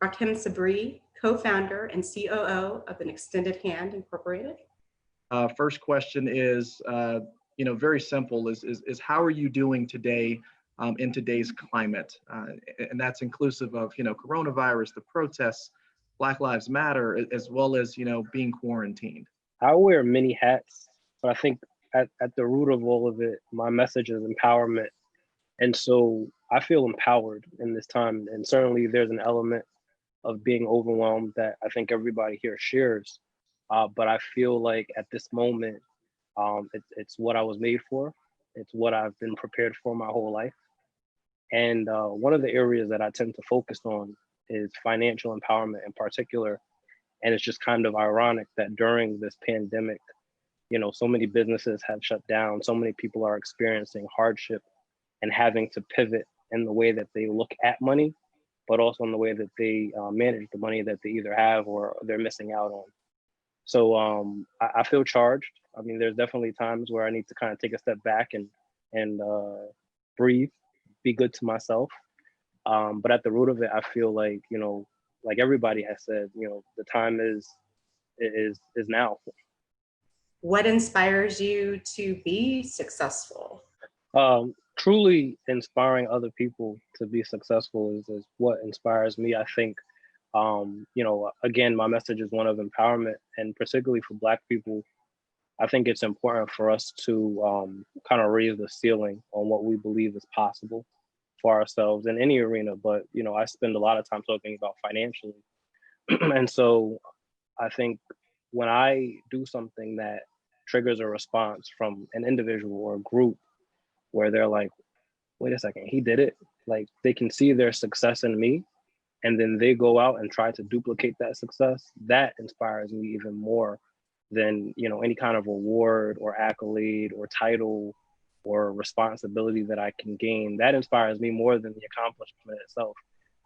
Rahkim Sabree, co-founder and COO of An Extended Hand Incorporated. First question is, very simple, is how are you doing today in today's climate? And that's inclusive of, coronavirus, the protests, Black Lives Matter, as well as, being quarantined. I wear many hats, but I think at the root of all of it, my message is empowerment. And so I feel empowered in this time. And certainly there's an element of being overwhelmed that I think everybody here shares. But I feel like at this moment, it's what I was made for. It's what I've been prepared for my whole life. And one of the areas that I tend to focus on is financial empowerment in particular. And it's just kind of ironic that during this pandemic, so many businesses have shut down, so many people are experiencing hardship and having to pivot in the way that they look at money, but also in the way that they manage the money that they either have or they're missing out on. So I feel charged. I mean, there's definitely times where I need to kind of take a step back and breathe, be good to myself. But at the root of it, I feel like, like everybody has said, the time is now. What inspires you to be successful? Truly inspiring other people to be successful is what inspires me. I think, again, my message is one of empowerment, and particularly for Black people, I think it's important for us to kind of raise the ceiling on what we believe is possible for ourselves in any arena. But, I spend a lot of time talking about financially. And so I think when I do something that triggers a response from an individual or a group where they're like, wait a second, he did it. Like they can see their success in me, and then they go out and try to duplicate that success. That inspires me even more than, any kind of award or accolade or title or responsibility that I can gain. That inspires me more than the accomplishment itself.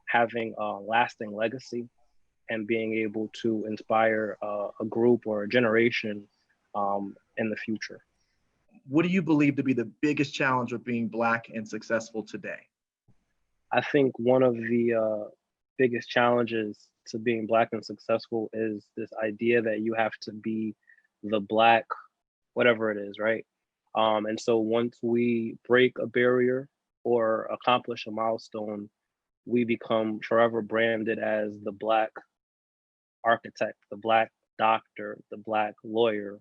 Having a lasting legacy and being able to inspire a group or a generation in the future. What do you believe to be the biggest challenge of being Black and successful today? I think one of the biggest challenges to being Black and successful is this idea that you have to be the Black, whatever it is, right? And so once we break a barrier or accomplish a milestone, we become forever branded as the Black architect, the Black doctor, the Black lawyer.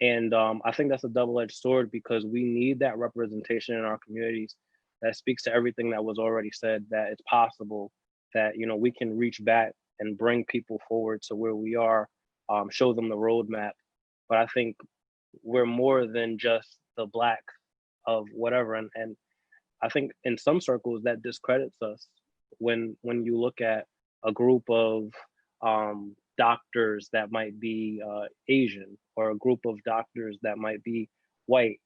And I think that's a double-edged sword, because we need that representation in our communities that speaks to everything that was already said, that it's possible, that we can reach back and bring people forward to where we are, show them the roadmap. But I think we're more than just the Black of whatever. And I think in some circles that discredits us when you look at a group of doctors that might be Asian, or a group of doctors that might be white,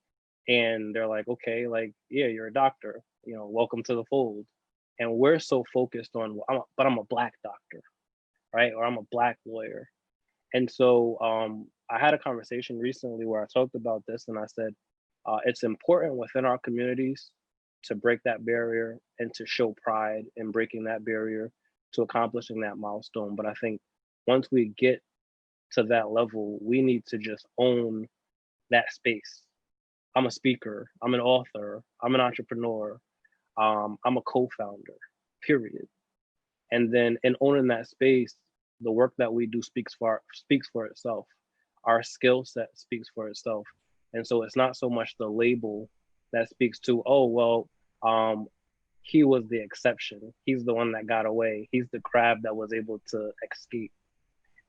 and they're like, okay, like, yeah, you're a doctor, welcome to the fold. And we're so focused on, but I'm a Black doctor, right? Or I'm a Black lawyer. And so I had a conversation recently where I talked about this, and I said, it's important within our communities to break that barrier and to show pride in breaking that barrier to accomplishing that milestone. But I think once we get to that level, we need to just own that space. I'm a speaker, I'm an author, I'm an entrepreneur, I'm a co-founder, period. And then in owning that space, the work that we do speaks for itself. Our skill set speaks for itself. And so it's not so much the label that speaks to, oh, well, he was the exception. He's the one that got away. He's the crab that was able to escape.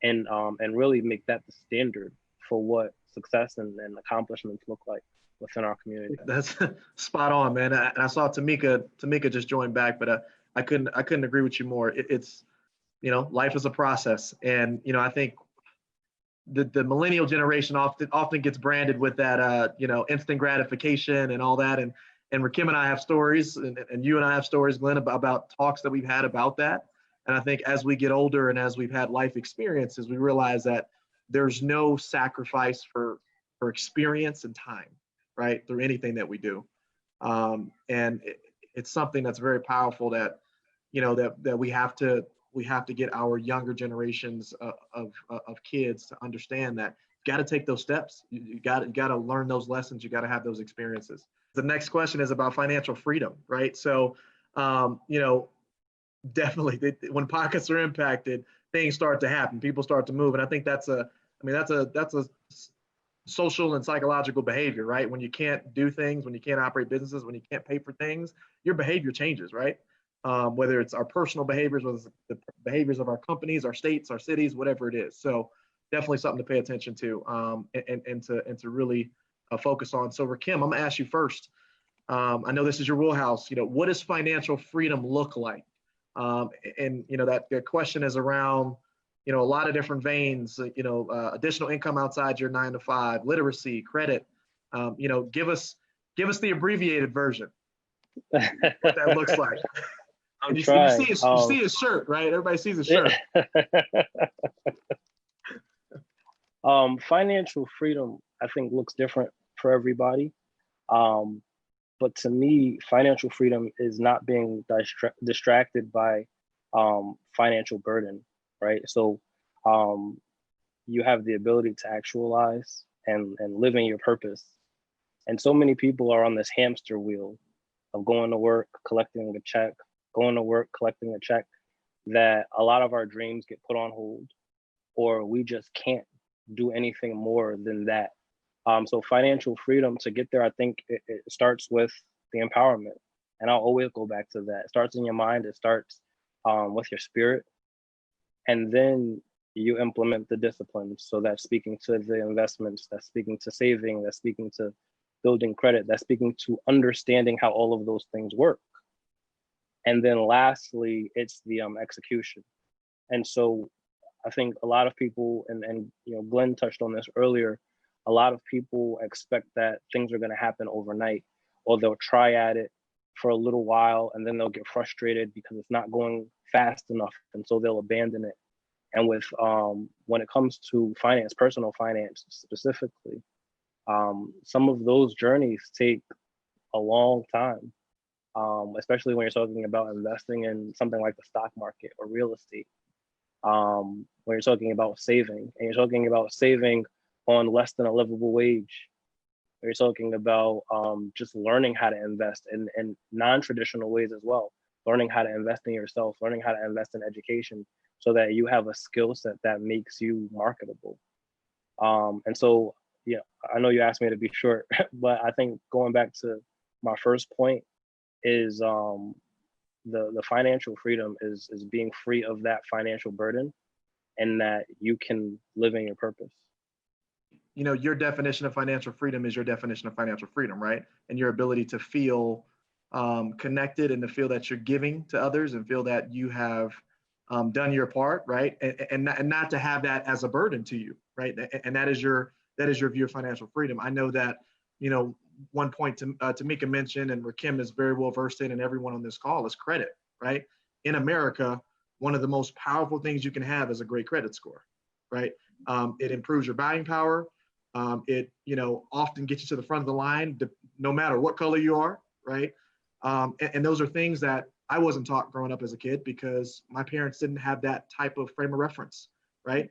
And really make that the standard for what success and accomplishments look like within our community. That's spot on, man. And I saw Tamika just joined back, but I couldn't agree with you more. It's life is a process, and I think the millennial generation often gets branded with that instant gratification and all that, and Rahkim and I have stories, and you and I have stories, Glenn, about talks that we've had about that. And I think as we get older and as we've had life experiences, we realize that there's no sacrifice for experience and time, right, through anything that we do. And it's something that's very powerful that, that we have to we have to get our younger generations of kids to understand that you got to take those steps. You got to learn those lessons. You got to have those experiences. The next question is about financial freedom, right? So, definitely when pockets are impacted, things start to happen. People start to move, and I think that's a social and psychological behavior, right? When you can't do things, when you can't operate businesses, when you can't pay for things, your behavior changes, right? Whether it's our personal behaviors, whether it's the behaviors of our companies, our states, our cities, whatever it is. So definitely something to pay attention to, and to really focus on. So Rahkim, I'm gonna ask you first. I know this is your wheelhouse. What does financial freedom look like? And that the question is around a lot of different veins, additional income outside your 9 to 5, literacy, credit. Give us the abbreviated version, what that looks like. I'm you trying. You see his shirt, right? Everybody sees his shirt. Financial freedom, I think, looks different for everybody. But to me, financial freedom is not being distracted by financial burden, right? So you have the ability to actualize and live in your purpose. And so many people are on this hamster wheel of going to work, collecting a check, going to work, collecting a check, that a lot of our dreams get put on hold, or we just can't do anything more than that. So financial freedom, to get there, I think it starts with the empowerment. And I'll always go back to that. It starts in your mind, it starts with your spirit. And then you implement the disciplines. So that's speaking to the investments, that's speaking to saving, that's speaking to building credit, that's speaking to understanding how all of those things work. And then lastly, it's the execution. And so I think a lot of people, and Glenn touched on this earlier, a lot of people expect that things are going to happen overnight, or they'll try at it for a little while and then they'll get frustrated because it's not going fast enough, and so they'll abandon it. And with when it comes to finance, personal finance specifically, some of those journeys take a long time, especially when you're talking about investing in something like the stock market or real estate. When you're talking about saving, and you're talking about saving on less than a livable wage, you're talking about just learning how to invest in non-traditional ways as well, learning how to invest in yourself, learning how to invest in education, so that you have a skill set that makes you marketable. And so, yeah, I know you asked me to be short, but I think going back to my first point is the financial freedom is being free of that financial burden, and that you can live in your purpose. Your definition of financial freedom is your definition of financial freedom, right? And your ability to feel connected, and to feel that you're giving to others, and feel that you have done your part, right? And not to have that as a burden to you, right? And that is your view of financial freedom. I know that, one point Tamika mentioned, and Rahkim is very well versed in, and everyone on this call, is credit, right? In America, one of the most powerful things you can have is a great credit score, right? It improves your buying power. It often gets you to the front of the line, no matter what color you are, right? And those are things that I wasn't taught growing up as a kid, because my parents didn't have that type of frame of reference, right?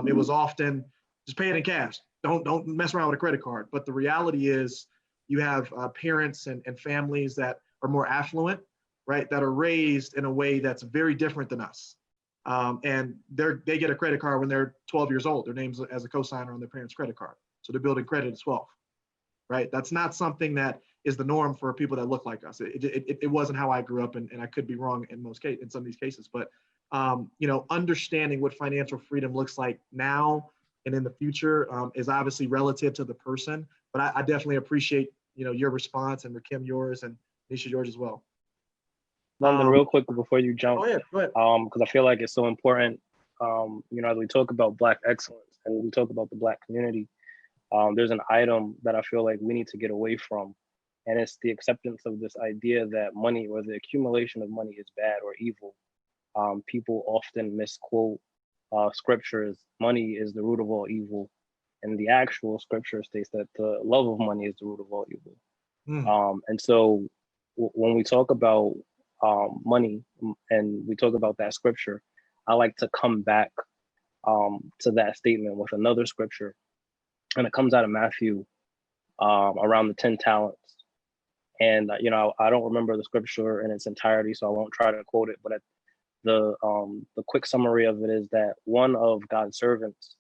It was often just pay it in cash. Don't mess around with a credit card. But the reality is, you have parents and families that are more affluent, right? That are raised in a way that's very different than us. And they get a credit card when they're 12 years old. Their name's as a cosigner on their parents' credit card. So they're building credit at 12, right? That's not something that is the norm for people that look like us. It wasn't how I grew up, and I could be wrong in some of these cases. But understanding what financial freedom looks like now and in the future is obviously relative to the person. But I definitely appreciate your response, and Rahkim yours, and Nisha yours as well. London, real quick before you jump, go ahead. Because I feel like it's so important. As we talk about Black excellence and we talk about the Black community, there's an item that I feel like we need to get away from, and it's the acceptance of this idea that money, or the accumulation of money, is bad or evil. People often misquote scriptures. Money is the root of all evil, and the actual scripture states that the love of money is the root of all evil. And so when we talk about money, and we talk about that scripture, I like to come back to that statement with another scripture, and it comes out of Matthew around the 10 talents. And I don't remember the scripture in its entirety, so I won't try to quote it. But the quick summary of it is that one of God's servants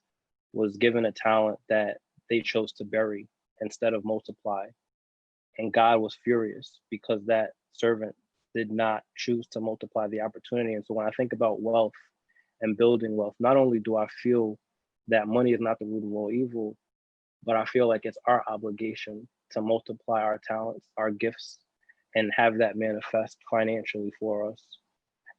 was given a talent that they chose to bury instead of multiply, and God was furious because that servant did not choose to multiply the opportunity. And so when I think about wealth and building wealth, not only do I feel that money is not the root of all evil, but I feel like it's our obligation to multiply our talents, our gifts, and have that manifest financially for us.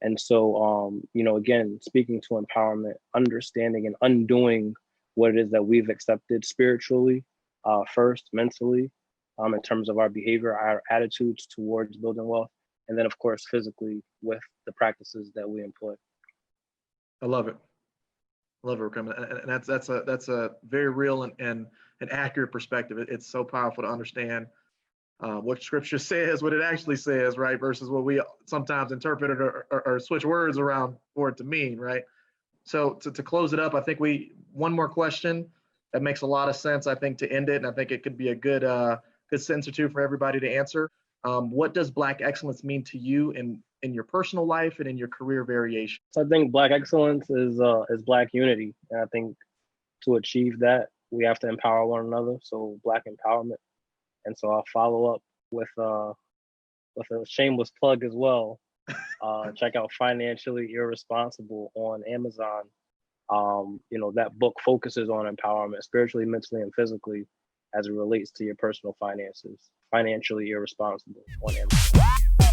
And so, again, speaking to empowerment, understanding and undoing what it is that we've accepted spiritually, first, mentally, in terms of our behavior, our attitudes towards building wealth, and then, of course, physically with the practices that we employ. I love it. I love it, Rahkim. And that's a very real and an accurate perspective. It's so powerful to understand what scripture says, what it actually says, right? Versus what we sometimes interpret it or switch words around for it to mean, right? So to close it up, I think one more question that makes a lot of sense, I think, to end it. And I think it could be a good sentence or two for everybody to answer. What does Black excellence mean to you in your personal life and in your career variation? So I think Black excellence is Black unity. And I think to achieve that, we have to empower one another. So Black empowerment. And so I'll follow up with a shameless plug as well. Check out Financially Irresponsible on Amazon. That book focuses on empowerment, spiritually, mentally, and physically, as it relates to your personal finances. Financially Irresponsible on Amazon.